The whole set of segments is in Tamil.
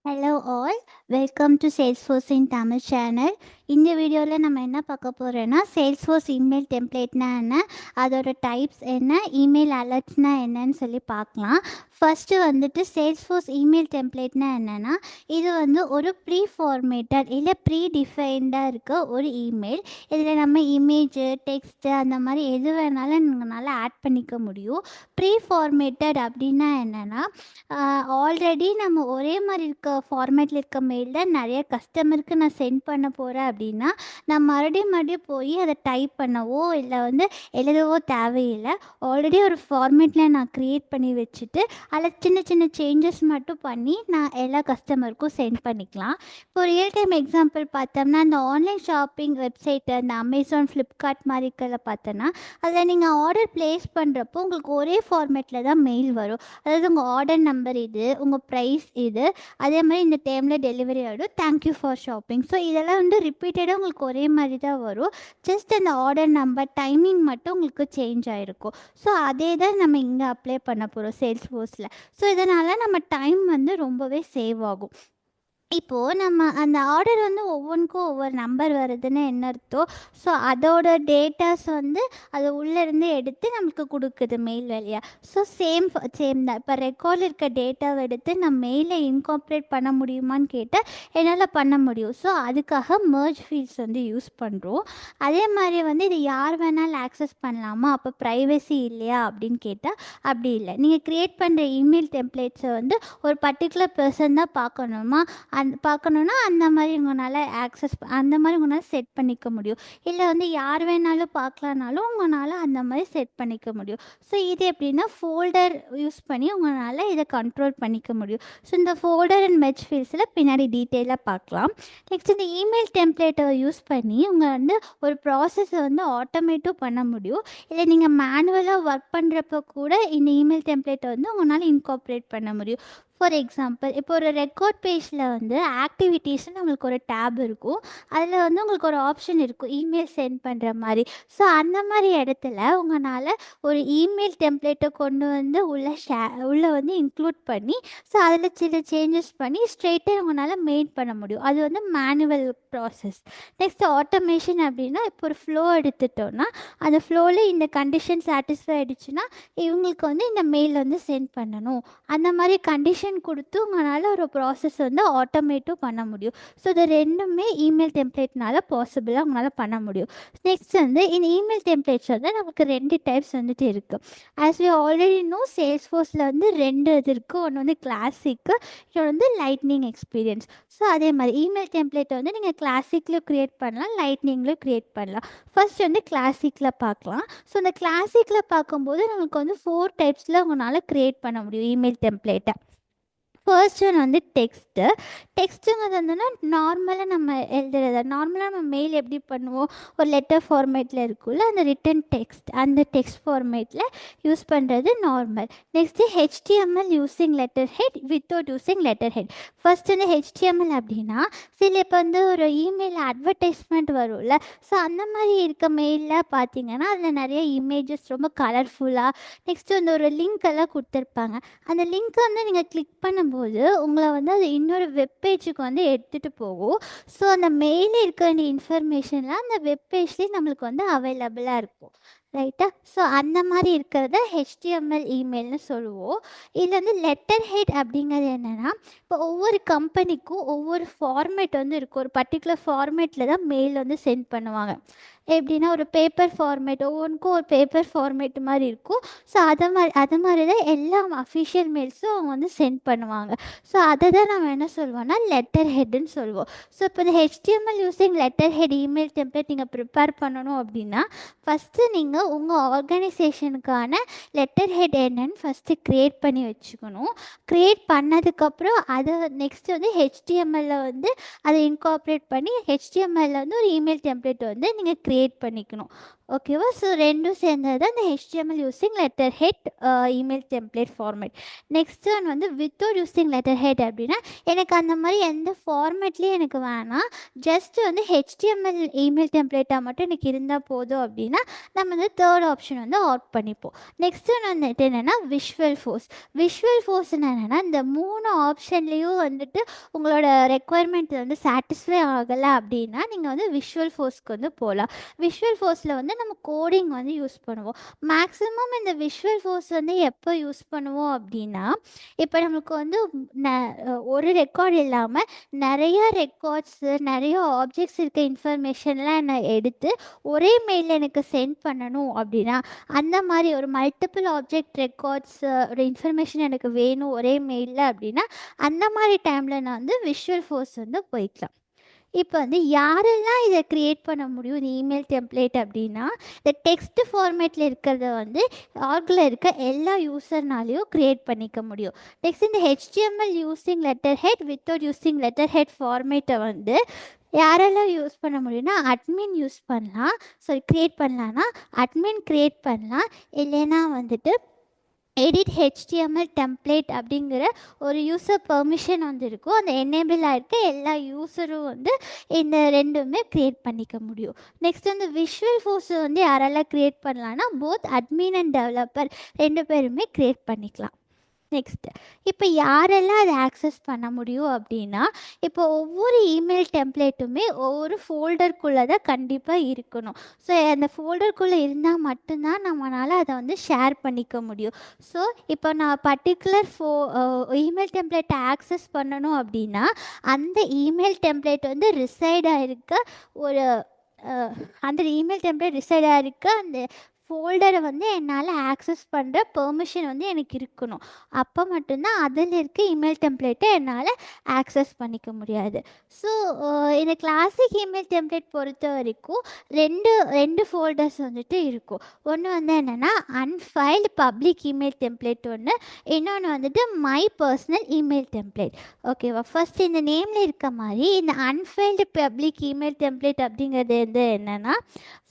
Hello all, welcome to Salesforce in Tamil channel. இந்த வீடியோவில் நம்ம என்ன பார்க்க போகிறோன்னா, சேல்ஸ்ஃபோர்ஸ் இமெயில் டெம்ப்ளேட்னா என்ன, அதோட டைப்ஸ் என்ன, இமெயில் அலர்ட்ஸ்னா என்னன்னு சொல்லி பார்க்கலாம். ஃபஸ்ட்டு வந்துட்டு சேல்ஸ்ஃபோர்ஸ் இமெயில் டெம்ப்ளேட்னா என்னென்னா, இது வந்து ஒரு ப்ரீ ஃபார்மேட்டட் இல்லை ப்ரீ டிஃபைன்டாக இருக்க ஒரு இமெயில். இதில் நம்ம இமேஜு, டெக்ஸ்ட்டு அந்த மாதிரி எது வேணாலும் நம்மளால் ஆட் பண்ணிக்க முடியும். ப்ரீ ஃபார்மேட்டட் அப்படின்னா என்னென்னா, ஆல்ரெடி நம்ம ஒரே மாதிரி இருக்க ஃபார்மேட்டில் இருக்க மெயில் தான் நிறைய கஸ்டமருக்கு நான் சென்ட் பண்ண போகிறேன் அப்படின்னா, நான் மறுபடியும் போய் அதை டைப் பண்ணவோ இல்லை வந்து எழுதவோ தேவையில்லை. ஆல்ரெடி ஒரு ஃபார்மேட்டில் நான் க்ரியேட் பண்ணி வச்சுட்டு அதில் சின்ன சின்ன சேஞ்சஸ் மட்டும் பண்ணி நான் எல்லா கஸ்டமருக்கும் சென்ட் பண்ணிக்கலாம். இப்போ ரியல் டைம் எக்ஸாம்பிள் பார்த்தோம்னா, இந்த ஆன்லைன் ஷாப்பிங் வெப்சைட்டு, இந்த அமேசான், ஃப்ளிப்கார்ட் மாதிரி இருக்கிறத பார்த்தோன்னா, அதில் நீங்கள் ஆர்டர் ப்ளேஸ் பண்ணுறப்போ உங்களுக்கு ஒரே ஃபார்மேட்டில் தான் மெயில் வரும். அதாவது உங்கள் ஆர்டர் நம்பர் இது, உங்கள் ப்ரைஸ் இது, அதே மாதிரி இந்த டைமில் டெலிவரி ஆகிடும், தேங்க்யூ ஃபார் ஷாப்பிங். ஸோ இதெல்லாம் வந்து ரிப்பீட்டடாக உங்களுக்கு ஒரே மாதிரி தான் வரும். ஜஸ்ட் அந்த ஆர்டர் நம்பர், டைமிங் மட்டும் உங்களுக்கு சேஞ்ச் ஆகிருக்கும். ஸோ அதே தான் நம்ம இங்கே அப்ளை பண்ண போகிறோம் சேல்ஸ்ஃபோர்ஸில். ஸோ இதனால் நம்ம டைம் வந்து ரொம்பவே சேவ் ஆகும். இப்போது நம்ம அந்த ஆர்டர் வந்து ஒவ்வொன்றுக்கும் ஒவ்வொரு நம்பர் வருதுன்னு என்ன அர்த்தம்? ஸோ அதோட டேட்டாஸ் வந்து அது உள்ளேருந்து எடுத்து நமக்கு கொடுக்குது மெயில் வழியாக. ஸோ சேம் தான். இப்போ ரெக்கார்டில் இருக்க டேட்டாவை எடுத்து நான் மெயிலில் இன்கார்ப்ரேட் பண்ண முடியுமான்னு கேட்டால் என்னால் பண்ண முடியும். ஸோ அதுக்காக மெர்ஜ் ஃபீல்ட்ஸ் வந்து யூஸ் பண்ணுறோம். அதே மாதிரி வந்து இது யார் வேணாலும் ஆக்சஸ் பண்ணலாமா, அப்போ ப்ரைவசி இல்லையா அப்படின்னு கேட்டால் அப்படி இல்லை. நீங்கள் க்ரியேட் பண்ணுற இமெயில் டெம்ப்ளேட்ஸை வந்து ஒரு பர்டிகுலர் பர்சன் தான் பார்க்கணுமா, பார்க்கணுன்னா அந்த மாதிரி உங்களால் அந்த மாதிரி உங்களால் செட் பண்ணிக்க முடியும். இல்லை வந்து யார் வேணாலும் பார்க்கலானாலும் உங்களால் அந்த மாதிரி செட் பண்ணிக்க முடியும். ஸோ இது எப்படின்னா, ஃபோல்டர் யூஸ் பண்ணி உங்களால் இதை கண்ட்ரோல் பண்ணிக்க முடியும். ஸோ இந்த ஃபோல்டர் அண்ட் மெர்ஜ் ஃபீல்ட்ஸில் பின்னாடி டீட்டெயிலாக பார்க்கலாம். நெக்ஸ்ட் இந்த இமெயில் டெம்ப்ளேட்டை யூஸ் பண்ணி உங்கள் வந்து ஒரு ப்ராசஸை வந்து ஆட்டோமேட்டும் பண்ண முடியும். இல்லை நீங்கள் மேனுவலாக ஒர்க் பண்ணுறப்ப கூட இந்த இமெயில் டெம்ப்ளேட்டை வந்து உங்களால் இன்கார்ப்ரேட் பண்ண முடியும். ஃபார் எக்ஸாம்பிள், இப்போ ஒரு ரெக்கார்ட் பேஜில் வந்து ஆக்டிவிட்டீஸ்னு நம்மளுக்கு ஒரு டேப் இருக்கும். அதில் வந்து உங்களுக்கு ஒரு ஆப்ஷன் இருக்கும் இமெயில் சென்ட் பண்ணுற மாதிரி. ஸோ அந்த மாதிரி இடத்துல உங்களால் ஒரு இமெயில் டெம்ப்ளேட்டை கொண்டு வந்து உள்ளே வந்து இன்க்ளூட் பண்ணி, ஸோ அதில் சில சேஞ்சஸ் பண்ணி ஸ்ட்ரெயிட்டாக உங்களால் மெயில் பண்ண முடியும். அது வந்து மேனுவல் ப்ராசஸ். நெக்ஸ்ட் ஆட்டோமேஷன் அப்படின்னா, இப்போ ஒரு ஃப்ளோ எடுத்துட்டோன்னா அந்த ஃப்ளோவில் இந்த கண்டிஷன் சாட்டிஸ்ஃபை ஆகிடுச்சுன்னா இவங்களுக்கு வந்து இந்த மெயில் வந்து சென்ட் பண்ணணும். அந்த மாதிரி கண்டிஷன் கொடுத்து உங்களால் ஒரு ப்ராசஸ் வந்து ஆட்டோமேட்டும் பண்ண முடியும். ஸோ இது ரெண்டுமே இமெயில் டெம்ப்ளேட்னால பாசிபிளாக உங்களால் பண்ண முடியும். நெக்ஸ்ட் வந்து இந்த இமெயில் டெம்ப்ளேட்ஸ் வந்து நமக்கு 2 டைப்ஸ் வந்துட்டு இருக்குது. ஆஸ் வி ஆல்ரெடி நோ, சேல்ஸ்ஃபோர்ஸில் வந்து 2 இது இருக்குது. ஒன்று வந்து கிளாசிக்கு, இன்னொன்று வந்து லைட்னிங் எக்ஸ்பீரியன்ஸ். ஸோ அதே மாதிரி இமெயில் டெம்ப்ளேட்டை வந்து நீங்கள் கிளாசிக்லையும் க்ரியேட் பண்ணலாம், லைட்னிங்லையும் க்ரியேட் பண்ணலாம். ஃபர்ஸ்ட் வந்து கிளாசிக்கில் பார்க்கலாம். ஸோ இந்த கிளாசிக்கில் பார்க்கும்போது நமக்கு வந்து 4 டைப்ஸில் உங்களால் க்ரியேட் பண்ண முடியும் இமெயில் டெம்ப்ளேட்டை. ஃபர்ஸ்ட் ஒன் வந்து டெக்ஸ்ட்டுங்கிறது வந்துன்னா நார்மலாக நம்ம எழுதுறது. நார்மலாக நம்ம மெயில் எப்படி பண்ணுவோம், ஒரு லெட்டர் ஃபார்மேட்டில் இருக்குல்ல, அந்த ரிட்டன் டெக்ஸ்ட், அந்த டெக்ஸ்ட் ஃபார்மேட்டில் யூஸ் பண்ணுறது normal. Next HTML using letter head without using letter head. First வந்து ஹெச்டிஎம்எல் அப்படின்னா, சில இப்போ வந்து ஒரு இமெயில் அட்வர்டைஸ்மெண்ட் வரும்ல, ஸோ அந்த மாதிரி இருக்க மெயிலில் பார்த்தீங்கன்னா அதில் நிறைய இமேஜஸ் ரொம்ப கலர்ஃபுல்லாக, நெக்ஸ்ட்டு வந்து ஒரு லிங்க் எல்லாம் கொடுத்துருப்பாங்க. அந்த லிங்க்கை வந்து நீங்கள் கிளிக் பண்ணும்போது உங்களை வந்து அது இன்னொரு வெப்பேஜுக்கு வந்து எடுத்துகிட்டு போகும். ஸோ அந்த மெயிலில் இருக்க வேண்டிய இன்ஃபர்மேஷன்லாம் அந்த வெப்பேஜ்லேயே நம்மளுக்கு வந்து அவைலபிளாக இருக்கும். ரைட்டா? ஸோ அந்த மாதிரி இருக்கிறத ஹெச்டிஎம்எல் இமெயில்னு சொல்லுவோம். இதில் வந்து லெட்டர் ஹெட் அப்படிங்கிறது என்னென்னா, இப்போ ஒவ்வொரு கம்பெனிக்கும் ஒவ்வொரு ஃபார்மேட் வந்து இருக்கும். ஒரு பர்டிகுலர் ஃபார்மேட்டில் தான் மெயில் வந்து சென்ட் பண்ணுவாங்க. எப்படின்னா ஒரு பேப்பர் ஃபார்மேட், ஒவ்வொன்றுக்கும் ஒரு பேப்பர் ஃபார்மேட் மாதிரி இருக்கும். ஸோ அது மாதிரி தான் எல்லா அஃபிஷியல் மெயில்ஸும் அவங்க வந்து சென்ட் பண்ணுவாங்க. ஸோ அதை தான் நம்ம என்ன சொல்லுவோம்னா லெட்டர் ஹெட்டுன்னு சொல்லுவோம். ஸோ இப்போ இந்த HTML using letter head email template நீங்கள் ப்ரிப்பேர் பண்ணணும் அப்படின்னா, ஃபஸ்ட்டு நீங்கள் உங்கள் ஆர்கனைசேஷனுக்கான லெட்டர் ஹெட் என்னன்னு ஃபஸ்ட்டு க்ரியேட் பண்ணி வச்சுக்கணும். க்ரியேட் பண்ணதுக்கப்புறம் அதை நெக்ஸ்ட்டு வந்து ஹெச்டிஎம்எல்ல வந்து அதை இன்கார்ப்ரேட் பண்ணி ஹெச்டிஎம்எல்ல வந்து ஒரு இமெயில் டெம்ப்ளேட் வந்து நீங்கள் க்ரியேட் பண்ணிக்கணும். ஓகேவா? ஸோ 2ம் சேர்ந்தது தான் இந்த HTML using letter head email template format. Next one வந்து வித்தவுட் யூசிங் லெட்டர் ஹெட் அப்படின்னா, எனக்கு அந்த மாதிரி எந்த ஃபார்மேட்லேயும் எனக்கு வேணாம், ஜஸ்ட் வந்து HTML இமெயில் டெம்ப்ளேட்டாக மட்டும் எனக்கு இருந்தால் போதும் அப்படின்னா, நம்ம வந்து தேர்ட் ஆப்ஷன் வந்து ஆட் பண்ணிப்போம். நெக்ஸ்ட் ஒன் வந்துட்டு என்னென்னா விஷுவல் ஃபோர்ஸ். விஷுவல் ஃபோர்ஸ்னு என்னென்னா, இந்த 3 ஆப்ஷன்லேயும் வந்துட்டு உங்களோட ரெக்குவயர்மெண்ட் வந்து சாட்டிஸ்ஃபை ஆகலை அப்படின்னா, நீங்கள் வந்து விஷுவல் ஃபோர்ஸ்க்கு வந்து போகலாம். விஷுவல் ஃபோர்ஸில் வந்து நம்ம கோடிங் வந்து யூஸ் பண்ணுவோம். மேக்ஸிமம் இந்த விஷுவல் ஃபோர்ஸ் வந்து எப்போ யூஸ் பண்ணுவோம் அப்படின்னா, இப்போ நமக்கு வந்து ந ஒரு ரெக்கார்ட் இல்லாமல் நிறையா ரெக்கார்ட்ஸு, நிறைய ஆப்ஜெக்ட்ஸ் இருக்க இன்ஃபர்மேஷன்லாம் நான் எடுத்து ஒரே மெயிலில் எனக்கு சென்ட் பண்ணணும் அப்படின்னா, அந்த மாதிரி ஒரு மல்டிபிள் ஆப்ஜெக்ட் ரெக்கார்ட்ஸ் ஒரு இன்ஃபர்மேஷன் எனக்கு வேணும் ஒரே மெயிலில் அப்படின்னா, அந்த மாதிரி டைமில் நான் வந்து விஷுவல் ஃபோர்ஸ் வந்து போய்க்கலாம். இப்போ வந்து யாரெல்லாம் இதை க்ரியேட் பண்ண முடியும் இந்த இமெயில் டெம்ப்ளேட் அப்படின்னா, இந்த டெக்ஸ்ட் ஃபார்மேட்டில் இருக்கிறத வந்து ஆர்கில் இருக்க எல்லா யூசர்னாலையும் க்ரியேட் பண்ணிக்க முடியும். நெக்ஸ்ட் இந்த HTML using letter head without using letter head ஃபார்மேட்டை வந்து யாரெல்லாம் யூஸ் பண்ண முடியும்னா, அட்மின் யூஸ் பண்ணலாம். க்ரியேட் பண்ணலான்னா அட்மின் க்ரியேட் பண்ணலாம். இல்லைன்னா வந்துட்டு எடிட் HTML டெம்ப்ளேட் அப்படிங்கிற ஒரு யூசர் பெர்மிஷன் வந்து இருக்கும். அந்த எனேபிள் ஆகிருக்க எல்லா யூஸரும் வந்து இந்த ரெண்டுமே க்ரியேட் பண்ணிக்க முடியும். நெக்ஸ்ட் வந்து விஷுவல் ஃபோர்ஸ் வந்து யாரெல்லாம் க்ரியேட் பண்ணலான்னா, போத் அட்மின் அண்ட் டெவலப்பர் 2 பேருமே க்ரியேட் பண்ணிக்கலாம். நெக்ஸ்ட்டு இப்போ யாரெல்லாம் அதை ஆக்சஸ் பண்ண முடியும் அப்படின்னா, இப்போ ஒவ்வொரு இமெயில் டெம்ப்ளேட்டுமே ஒவ்வொரு ஃபோல்டருக்குள்ளே தான் கண்டிப்பாக இருக்கணும். ஸோ அந்த ஃபோல்டருக்குள்ளே இருந்தால் மட்டும்தான் நம்மளால் அதை வந்து ஷேர் பண்ணிக்க முடியும். ஸோ இப்போ நான் பர்டிகுலர் இமெயில் டெம்ப்ளேட்டை ஆக்சஸ் பண்ணணும் அப்படின்னா, அந்த இமெயில் டெம்ப்ளேட் வந்து ரிசைடாக இருக்க ஒரு அந்த இமெயில் டெம்ப்ளேட் ரிசைடாக இருக்க அந்த ஃபோல்டரை வந்து என்னால் ஆக்சஸ் பண்ணுற பெர்மிஷன் வந்து எனக்கு இருக்கணும். அப்போ மட்டும்தான் அதில் இருக்க இமெயில் டெம்ப்ளேட்டை என்னால் ஆக்சஸ் பண்ணிக்க முடியாது. ஸோ இந்த கிளாசிக் இமெயில் டெம்ப்ளேட் பொறுத்த வரைக்கும் ரெண்டு ஃபோல்டர்ஸ் வந்துட்டு இருக்கும். ஒன்று வந்து என்னென்னா அன்ஃபைல்டு பப்ளிக் இமெயில் டெம்ப்ளேட் ஒன்று, இன்னொன்று வந்துட்டு மை பர்சனல் இமெயில் டெம்ப்ளேட். ஓகேவா? ஃபர்ஸ்ட் இந்த நேமில் இருக்க மாதிரி இந்த அன்ஃபைல்டு பப்ளிக் இமெயில் டெம்ப்ளேட் அப்படிங்கிறது வந்து என்னென்னா,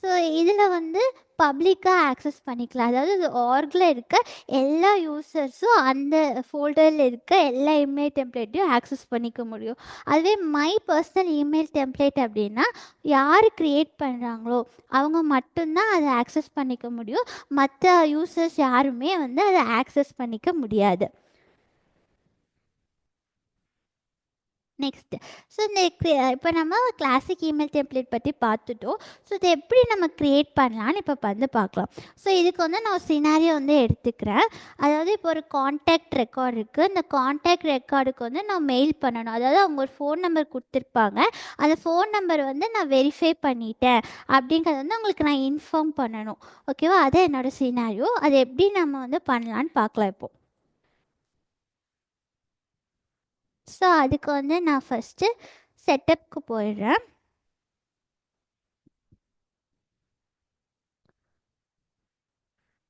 ஸோ இதில் வந்து பப்ளிக்காக ஆக்சஸ் பண்ணிக்கலாம். அதாவது இது ஆர்கில் இருக்க எல்லா யூசர்ஸும் அந்த ஃபோல்டரில் இருக்க எல்லா இமெயில் டெம்ப்ளேட்டையும் ஆக்சஸ் பண்ணிக்க முடியும். அதுவே மை பர்சனல் இமெயில் டெம்ப்ளேட் அப்படின்னா, யார் க்ரியேட் பண்ணுறாங்களோ அவங்க மட்டும்தான் அதை ஆக்சஸ் பண்ணிக்க முடியும். மற்ற யூசர்ஸ் யாருமே வந்து அதை ஆக்சஸ் பண்ணிக்க முடியாது. நெக்ஸ்ட்டு ஸோ இந்த இப்போ நம்ம கிளாசிக் இமெயில் டெம்ப்ளேட் பற்றி பார்த்துட்டோம். ஸோ இதை எப்படி நம்ம க்ரியேட் பண்ணலான்னு இப்போ வந்து பார்க்கலாம். ஸோ இதுக்கு வந்து நான் சினாரியோ வந்து எடுத்துக்கிறேன். அதாவது இப்போ ஒரு காண்டாக்ட் ரெக்கார்டு இருக்குது. இந்த காண்டாக்ட் ரெக்கார்டுக்கு வந்து நான் மெயில் பண்ணணும். அதாவது அவங்க ஒரு ஃபோன் நம்பர் கொடுத்துருப்பாங்க. அந்த ஃபோன் நம்பர் வந்து நான் வெரிஃபை பண்ணிட்டேன் அப்படிங்கிறத வந்து அவங்களுக்கு நான் இன்ஃபார்ம் பண்ணணும். ஓகேவா? அதான் என்னோடய சினாரியோ. அதை எப்படி நம்ம வந்து பண்ணலான்னு பார்க்கலாம் இப்போது. ஸோ அதுக்கு வந்து நான் ஃபஸ்ட்டு செட்டப்க்கு போயிடுறேன்.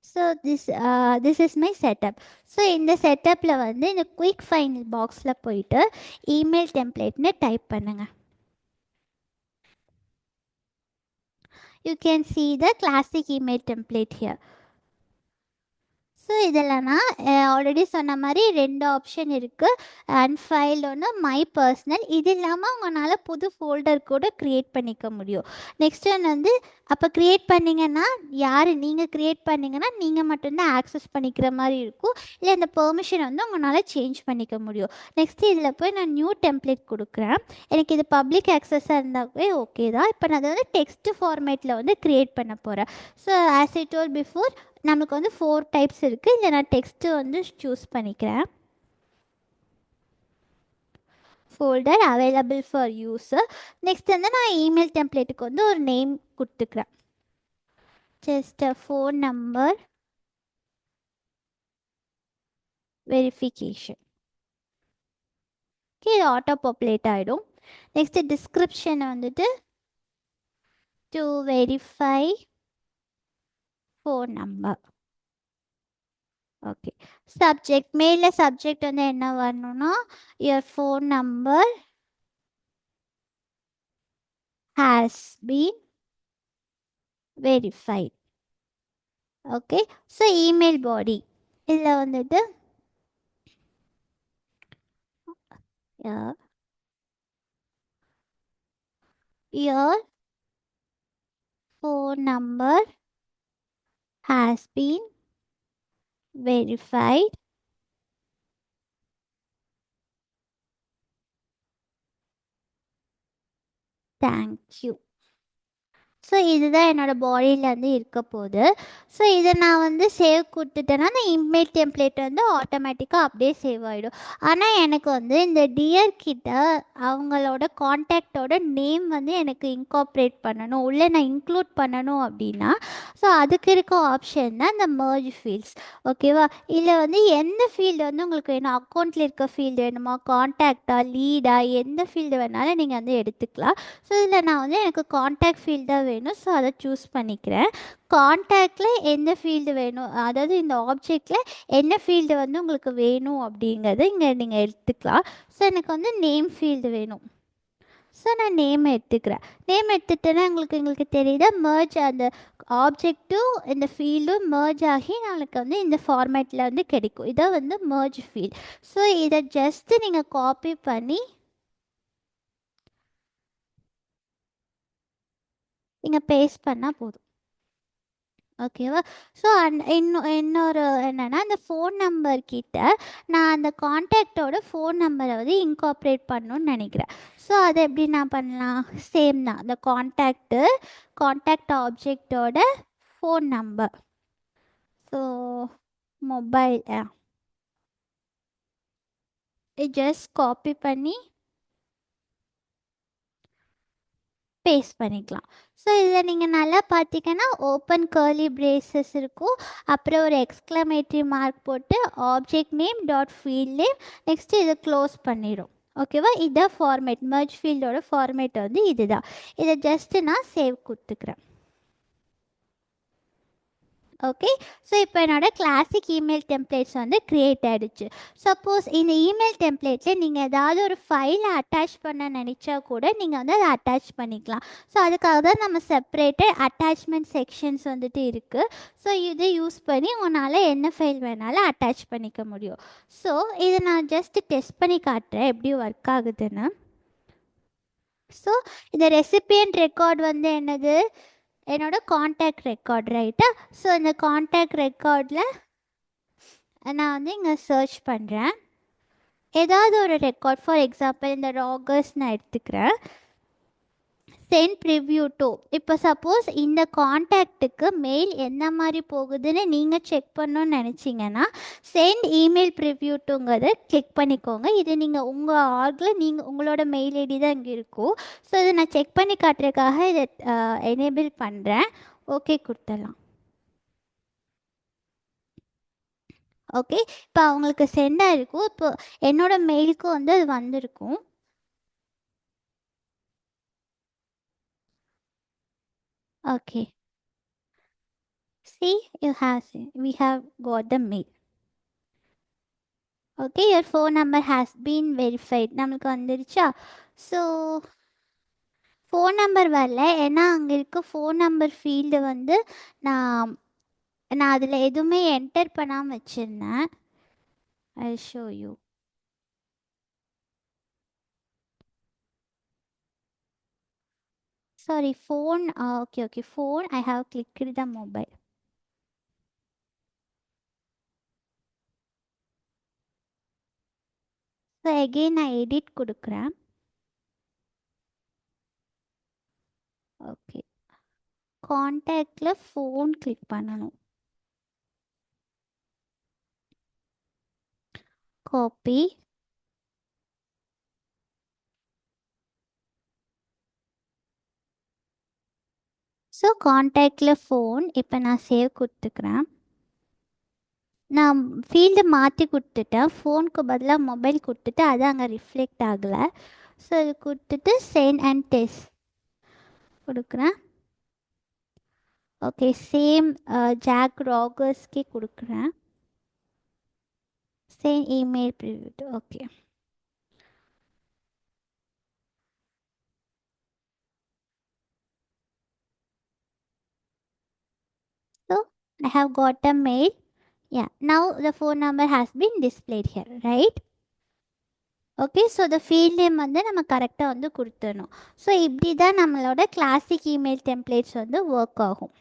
So this is my setup. So இந்த செட்டப்பில் வந்து இந்த குயிக் ஃபைண்ட் பாக்ஸில் போயிட்டு இமெயில் டெம்ப்ளேட்னு டைப் பண்ணுங்கள். You can see the classic email template here. So இதில் நான் ஆல்ரெடி சொன்ன மாதிரி 2 ஆப்ஷன் இருக்குது. அன்ஃபைல்டு ஒன்று, மை பர்சனல். இது இல்லாமல் உங்களால் புது ஃபோல்டர் கூட க்ரியேட் பண்ணிக்க முடியும். நெக்ஸ்ட் ஒன் வந்து அப்போ க்ரியேட் பண்ணிங்கன்னா யார் நீங்கள் க்ரியேட் பண்ணிங்கன்னா நீங்கள் மட்டும்தான் ஆக்சஸ் பண்ணிக்கிற மாதிரி இருக்கும். இல்லை அந்த பெர்மிஷன் வந்து உங்களால் சேஞ்ச் பண்ணிக்க முடியும். நெக்ஸ்ட்டு இதில் போய் நான் நியூ டெம்ப்ளேட் கொடுக்குறேன். எனக்கு இது பப்ளிக் ஆக்சஸாக இருந்தாவே ஓகே தான். இப்போ நான் அதை வந்து டெக்ஸ்ட் ஃபார்மேட்டில் வந்து க்ரியேட் பண்ண போகிறேன். So as I told before நமக்கு வந்து 4 டைப்ஸ் இருக்குது. இதில் நான் டெக்ஸ்ட்டு வந்து சூஸ் பண்ணிக்கிறேன். Folder available for user. Next வந்து நான் இமெயில் டெம்ப்ளேட்டுக்கு வந்து ஒரு நேம் கொடுத்துக்கிறேன். Just phone number verification. Okay, இது ஆட்டோ பாப்புலேட் ஆகிடும். நெக்ஸ்ட்டு டிஸ்கிரிப்ஷன் வந்துட்டு to verify phone number. Okay, subject மெயிலில் சப்ஜெக்ட் வந்து என்ன வரணும்னா your phone number has been verified. Okay. So email body இதில் வந்துட்டு your phone number has been verified. Thank you. So இதுதான் என்னோடய பாடியில் வந்து இருக்க போகுது. ஸோ இதை நான் வந்து சேவ் கொடுத்துட்டேன்னா அந்த இமெயில் டெம்ப்ளேட் வந்து ஆட்டோமேட்டிக்காக அப்படியே சேவ் ஆகிடும். ஆனால் எனக்கு வந்து இந்த டியர் கிட்ட அவங்களோட காண்டாக்டோட நேம் வந்து எனக்கு இன்கார்ப்ரேட் பண்ணணும், உள்ளே நான் இன்க்ளூட் பண்ணணும் அப்படின்னா ஸோ அதுக்கு இருக்க ஆப்ஷன் தான் இந்த மர்ஜ் ஃபீல்ட்ஸ். ஓகேவா? இதில் வந்து எந்த ஃபீல்டு வந்து உங்களுக்கு வேணும், அக்கௌண்ட்டில் இருக்க ஃபீல்டு வேணுமா, காண்டாக்டா, லீடா, எந்த ஃபீல்டு வேணாலும் நீங்கள் வந்து எடுத்துக்கலாம். ஸோ இதில் நான் வந்து எனக்கு காண்டாக்ட் ஃபீல்டாக வேணும், ஸோ அதை சூஸ் பண்ணிக்கிறேன். காண்டாக்டில் எந்த ஃபீல்டு வேணும், அதாவது இந்த ஆப்ஜெக்டில் என்ன ஃபீல்டு வந்து உங்களுக்கு வேணும் அப்படிங்கிறத இங்கே நீங்கள் எடுத்துக்கலாம். ஸோ எனக்கு வந்து நேம் ஃபீல்டு வேணும். ஸோ நான் நேம் எடுத்துக்கிறேன். நேம் எடுத்துட்டேன்னா எங்களுக்கு தெரியுதா மர்ஜ் அந்த ஆப்ஜெக்ட்டும் இந்த ஃபீல்டும் மர்ஜ் ஆகி நம்மளுக்கு வந்து இந்த ஃபார்மேட்டில் வந்து கிடைக்கும். இதை வந்து மர்ஜ் ஃபீல்ட். ஸோ இதை ஜஸ்ட்டு நீங்கள் காப்பி பண்ணி இங்கே பேஸ்ட் பண்ணால் போதும். ஓகேவா? ஸோ இன்னொரு என்னென்னா அந்த ஃபோன் நம்பர் கிட்ட நான் அந்த காண்டாக்டோட ஃபோன் நம்பரை வந்து இன்கார்ப்ரேட் பண்ணணும்னு நினைக்கிறேன். ஸோ அதை எப்படி நான் பண்ணலாம்? சேம் தான், அந்த காண்டாக்ட் ஆப்ஜெக்டோட phone number. So mobile just copy பண்ணி பேஸ்ட் பண்ணிக்கலாம். ஸோ இதில் நீங்கள் நல்லா பார்த்தீங்கன்னா ஓப்பன் கர்லி பிரேசஸ் இருக்கும், அப்புறம் ஒரு எக்ஸ்க்ளமேட்டரி மார்க் போட்டு object name dot field name, next இதை க்ளோஸ் பண்ணிடும். ஓகேவா? இதான் ஃபார்மேட், மர்ஜ் ஃபீல்டோட ஃபார்மேட் வந்து இதுதான். இதை ஜஸ்ட்டு நான் சேவ் கொடுத்துக்கிறேன். ஓகே. ஸோ இப்போ என்னோடய கிளாசிக் இமெயில் டெம்ப்ளேட்ஸ் வந்து க்ரியேட் ஆகிடுச்சு. சப்போஸ் இந்த இமெயில் டெம்ப்ளேட்டில் நீங்கள் ஏதாவது ஒரு ஃபைலை அட்டாச் பண்ண நினச்சா கூட நீங்கள் வந்து அதை அட்டாச் பண்ணிக்கலாம். ஸோ அதுக்காக தான் நம்ம செப்பரேட்டட் அட்டாச்மெண்ட் செக்ஷன்ஸ் வந்துட்டு இருக்குது. ஸோ இதை யூஸ் பண்ணி உங்களால் என்ன ஃபைல் வேணாலும் அட்டாச் பண்ணிக்க முடியும். ஸோ இதை நான் ஜஸ்ட்டு டெஸ்ட் பண்ணி காட்டுறேன் எப்படி ஒர்க் ஆகுதுன்னு. ஸோ இந்த ரெசிபியன்ட் ரெக்கார்ட் வந்து என்னது, என்னோடய காண்டாக்ட் ரெக்கார்ட், ரைட்டா? ஸோ இந்த காண்டாக்ட் ரெக்கார்டில் நான் வந்து இங்கே சர்ச் பண்ணுறேன் ஏதாவது ஒரு ரெக்கார்ட். ஃபார் எக்ஸாம்பிள் இந்த ராகர்ஸ் நான் எடுத்துக்கிறேன். Send preview to. இப்போ சப்போஸ் இந்த காண்டாக்டுக்கு மெயில் என்ன மாதிரி போகுதுன்னு நீங்கள் செக் பண்ணணுன்னு நினச்சிங்கன்னா சென்ட் இமெயில் ப்ரிவ்யூ டூங்கிறத கிளிக் பண்ணிக்கோங்க. இது நீங்கள் உங்கள் ஆர்கில் நீங்கள் உங்களோட மெயில் ஐடி தான் இங்கே இருக்கும். ஸோ இதை நான் செக் பண்ணி காட்டுறதுக்காக இதை எனேபிள் பண்ணுறேன். ஓகே கொடுத்துடலாம். ஓகே. இப்போ அவங்களுக்கு சென்ட் ஆகிருக்கும். இப்போ என்னோடய மெயிலுக்கும் வந்து அது வந்திருக்கும். Okay. See, we have got the mail. Okay, your phone number has been verified. நம்மளுக்கு வந்துருச்சா? ஸோ ஃபோன் நம்பர் வரல, ஏன்னா அங்கே இருக்க ஃபோன் நம்பர் ஃபீல்டு வந்து நான் நான் அதில் எதுவுமே என்டர் பண்ணாமல் வச்சுருந்தேன். I show you. Sorry, phone. Okay, phone I have clicked the mobile. So again நான் எடிட் கொடுக்குறேன். ஓகே, காண்டாக்டில் ஃபோன் கிளிக் பண்ணணும். காப்பி. ஸோ காண்டாக்டில் ஃபோன் இப்போ நான் சேவ் கொடுத்துக்கிறேன். நான் ஃபீல்டு மாற்றி கொடுத்துட்டேன், ஃபோனுக்கு பதிலாக மொபைல் கொடுத்துட்டு அது அங்கே ரிஃப்ளெக்ட் ஆகலை. ஸோ இது கொடுத்துட்டு சென்ட் அண்ட் டெஸ்ட் கொடுக்குறேன். ஓகே, சேம் ஜாக் ராகர்ஸ்க்கே கொடுக்குறேன். Same email preview. Okay, I have got a mail. Yeah, now the phone number has been displayed here, right? Okay, so the field name வந்து நம்ம கரெக்டாக வந்து கொடுத்துடணும். ஸோ இப்படி தான் நம்மளோட கிளாசிக் இமெயில் டெம்ப்ளேட்ஸ் வந்து ஒர்க் ஆகும்.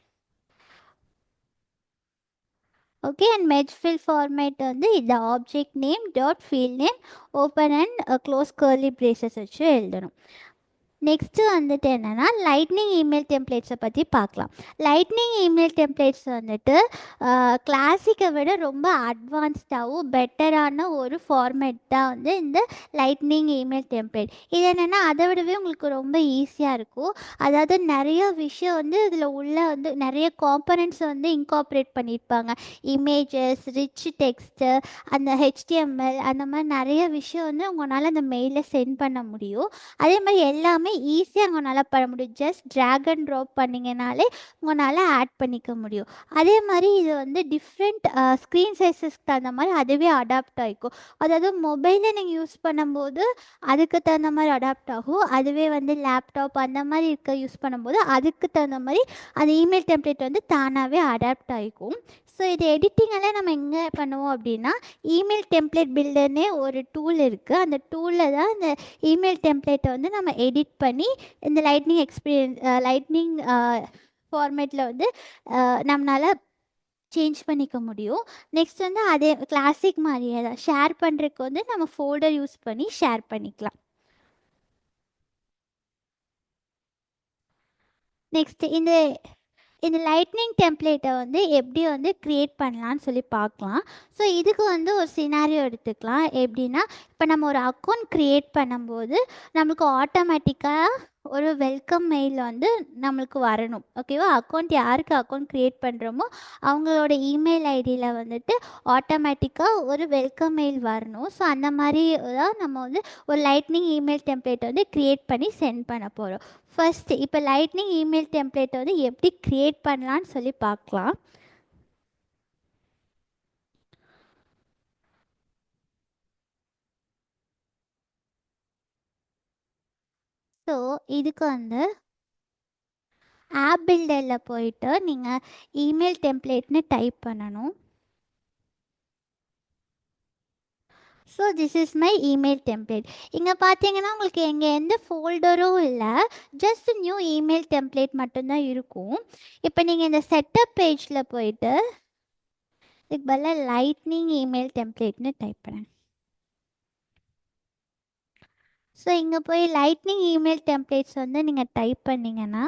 Okay, and merge field format வந்து இந்த object name dot field name open and close curly braces வச்சு எழுதணும். நெக்ஸ்ட்டு வந்துட்டு என்னென்னா லைட்னிங் இமெயில் டெம்ப்ளேட்ஸை பற்றி பார்க்கலாம். லைட்னிங் இமெயில் டெம்ப்ளேட்ஸ் வந்துட்டு கிளாசிக்கை விட ரொம்ப அட்வான்ஸ்டாகவும் பெட்டரான ஒரு ஃபார்மேட் தான் வந்து இந்த லைட்னிங் இமெயில் டெம்ப்ளேட். இது என்னென்னா அதை விடவே உங்களுக்கு ரொம்ப ஈஸியாக இருக்கும். அதாவது நிறைய விஷயம் வந்து இதில் உள்ள வந்து நிறைய காம்பனன்ட்ஸ் வந்து இன்கார்ப்ரேட் பண்ணியிருப்பாங்க. இமேஜஸ், ரிச் டெக்ஸ்ட்டு, அந்த ஹெச்டிஎம்எல், அந்த மாதிரி நிறைய விஷயம் வந்து உங்களால் அந்த மெயிலில் சென்ட் பண்ண முடியும். அதே மாதிரி எல்லாமே ஈஸியாக உங்களால் பண்ண முடியும். ஜஸ்ட் ட்ராக் அண்ட் ட்ராப் பண்ணிங்கனாலே உங்களால் ஆட் பண்ணிக்க முடியும். அதே மாதிரி இது வந்து டிஃப்ரெண்ட் ஸ்க்ரீன் சைஸஸ்க்கு தகுந்த மாதிரி அதுவே அடாப்ட் ஆகிக்கும். அதாவது மொபைலில் நீங்கள் யூஸ் பண்ணும்போது அதுக்கு தகுந்த மாதிரி அடாப்ட் ஆகும். அதுவே வந்து லேப்டாப் அந்த மாதிரி இருக்க யூஸ் பண்ணும்போது அதுக்கு தகுந்த மாதிரி அந்த இமெயில் டெம்ப்ளேட் வந்து தானாகவே அடாப்ட் ஆகிக்கும். ஸோ இது எடிட்டிங்கெல்லாம் நம்ம எங்கே பண்ணுவோம் அப்படின்னா, இமெயில் டெம்ப்ளேட் பில்டர்னே ஒரு டூல் இருக்குது. அந்த டூலில் தான் இந்த இமெயில் டெம்ப்ளேட்டை வந்து நம்ம எடிட் பண்ணி இந்த லைட்னிங் ஃபார்மேட்டில் வந்து நம்மளால் சேஞ்ச் பண்ணிக்க முடியும். நெக்ஸ்ட் வந்து அதே கிளாசிக் மாதிரியே தான் ஷேர் பண்ணுறதுக்கு வந்து நம்ம ஃபோல்டர் யூஸ் பண்ணி ஷேர் பண்ணிக்கலாம். நெக்ஸ்ட்டு இந்த லைட்னிங் டெம்ப்ளேட்டை வந்து எப்படி வந்து க்ரியேட் பண்ணலான்னு சொல்லி பார்க்கலாம். ஸோ இதுக்கு வந்து ஒரு சினாரியோ எடுத்துக்கலாம். எப்படின்னா, இப்போ நம்ம ஒரு அக்கௌண்ட் க்ரியேட் பண்ணும்போது நம்மளுக்கு ஆட்டோமேட்டிக்காக ஒரு வெல்கம் மெயில் வந்து நம்மளுக்கு வரணும். ஓகேவா? அக்கௌண்ட் யாருக்கு அக்கௌண்ட் க்ரியேட் பண்ணுறோமோ அவங்களோட இமெயில் ஐடியில் வந்துட்டு ஆட்டோமேட்டிக்காக ஒரு வெல்கம் மெயில் வரணும். ஸோ அந்த மாதிரி தான் நம்ம வந்து ஒரு லைட்னிங் இமெயில் டெம்ப்ளேட்டை வந்து க்ரியேட் பண்ணி சென்ட் பண்ண போகிறோம். ஃபஸ்ட்டு இப்போ லைட்னிங் இமெயில் டெம்ப்ளேட்டை வந்து எப்படி க்ரியேட் பண்ணலான்னு சொல்லி பார்க்கலாம். ஸோ இதுக்கு வந்து ஆப் பில்டரில் போயிட்டு நீங்கள் இமெயில் டெம்ப்ளேட்னு டைப் பண்ணணும். So this is my email template. இங்கே பார்த்தீங்கன்னா உங்களுக்கு எங்கே எந்த ஃபோல்டரும் இல்லை, ஜஸ்ட் நியூ இமெயில் டெம்ப்ளேட் மட்டும்தான் இருக்கும். இப்போ நீங்கள் இந்த செட்டப் பேஜில் போயிட்டு இதுக்கு பதிலாக லைட்னிங் இமெயில் டெம்ப்ளேட்னு டைப் பண்ணுங்க. ஸோ இங்கே போய் லைட்னிங் இமெயில் டெம்ப்ளேட்ஸ் வந்து நீங்கள் டைப் பண்ணிங்கன்னா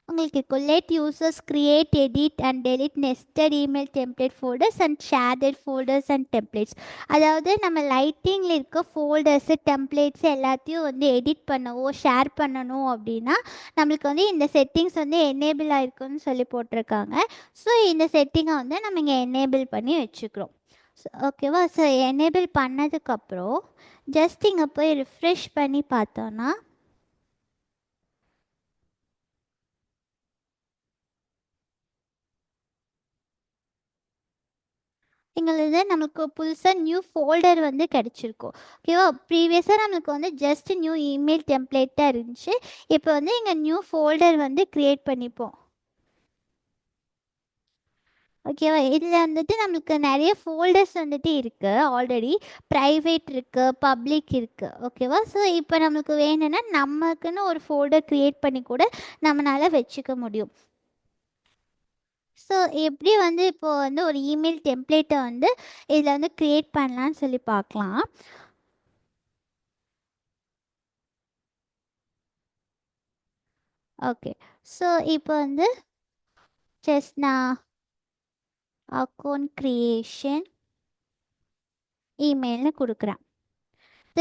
உங்களுக்கு இருக்கும் let users create, edit and delete nested email template folders and shared folders and templates. அதாவது நம்ம லைட்டிங்கில் இருக்க ஃபோல்டர்ஸு, டெம்ப்ளேட்ஸு எல்லாத்தையும் வந்து எடிட் பண்ணவோ ஷேர் பண்ணணும் அப்படின்னா நம்மளுக்கு வந்து இந்த செட்டிங்ஸ் வந்து எனேபிள் ஆகிருக்குன்னு சொல்லி போட்டிருக்காங்க. ஸோ இந்த செட்டிங்கை வந்து நம்ம இங்கே எனேபிள் பண்ணி வச்சுக்கிறோம். ஓகேவா? ஸோ எனேபிள் பண்ணதுக்கப்புறம் ஜஸ்ட் இங்கே போய் ரிஃப்ரெஷ் பண்ணி பார்த்தோன்னா எங்களது நமக்கு புதுசாக நியூ ஃபோல்டர் வந்து கிடச்சிருக்கும். ஓகேவா? ப்ரீவியஸாக நம்மளுக்கு வந்து ஜஸ்ட் நியூ இமெயில் டெம்ப்ளேட்டாக இருந்துச்சு. இப்போ வந்து இங்கே நியூ ஃபோல்டர் வந்து க்ரியேட் பண்ணிப்போம். ஓகேவா? இதில் வந்துட்டு நம்மளுக்கு நிறைய ஃபோல்டர்ஸ் வந்துட்டு இருக்குது. ஆல்ரெடி ப்ரைவேட் இருக்குது, பப்ளிக் இருக்குது. ஓகேவா? ஸோ இப்போ நம்மளுக்கு வேணும்னா நமக்குன்னு ஒரு ஃபோல்டர் க்ரியேட் பண்ணி கூட நம்மளால் வச்சுக்க முடியும். ஸோ எப்படி வந்து இப்போது வந்து ஒரு இமெயில் டெம்ப்ளேட்டை வந்து இதில் வந்து க்ரியேட் பண்ணலான்னு சொல்லி பார்க்கலாம். ஓகே, ஸோ இப்போ வந்து ஜஸ்ட் நான் அக்கௌண்ட் க்ரியேஷன் இமெயில்னு கொடுக்குறேன்.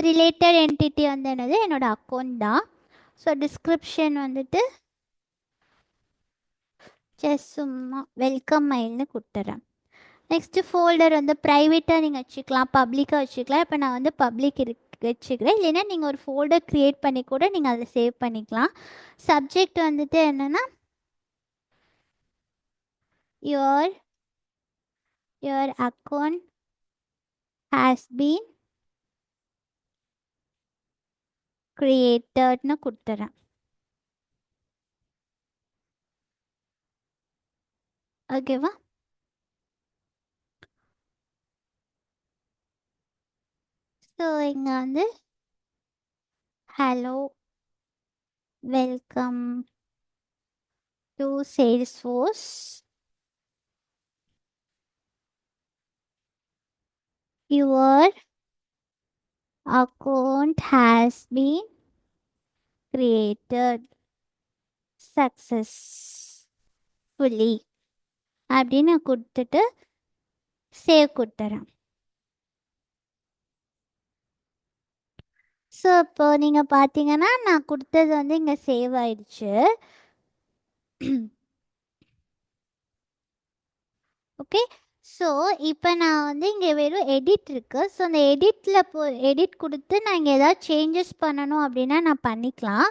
ரிலேட்டட் என்டிட்டி வந்து என்னது, என்னோடய அக்கௌண்ட் தான். ஸோ டிஸ்கிரிப்ஷன் வந்துட்டு ஜஸ்ட் சும்மா வெல்கம் மெயில்னு கொடுத்துட்றேன். நெக்ஸ்ட்டு ஃபோல்டர் வந்து ப்ரைவேட்டாக நீங்கள் வச்சுக்கலாம், பப்ளிக்காக வச்சுக்கலாம். இப்போ நான் வந்து பப்ளிக் வச்சுக்கிறேன். இல்லைன்னா நீங்கள் ஒரு ஃபோல்டர் க்ரியேட் பண்ணி கூட நீங்கள் அதில் சேவ் பண்ணிக்கலாம். சப்ஜெக்ட் வந்துட்டு என்னென்னா your account has been createdனு கொடுத்துட்றேன். ஓகேவா? ஸோ இங்கே வந்து hello, welcome to Salesforce. Your account has been created successfully அப்படின்னு கொடுத்துட்டு சேவ் கொடுத்துறேன். ஸோ இப்போ நீங்கள் பார்த்தீங்கன்னா நான் கொடுத்தது வந்து இங்கே சேவ் ஆயிடுச்சு. ஓகே. ஸோ இப்போ நான் வந்து இங்கே வெறும் எடிட் இருக்குது. ஸோ அந்த எடிட் கொடுத்து நான் இங்கே ஏதாவது சேஞ்சஸ் பண்ணணும் அப்படின்னா நான் பண்ணிக்கலாம்.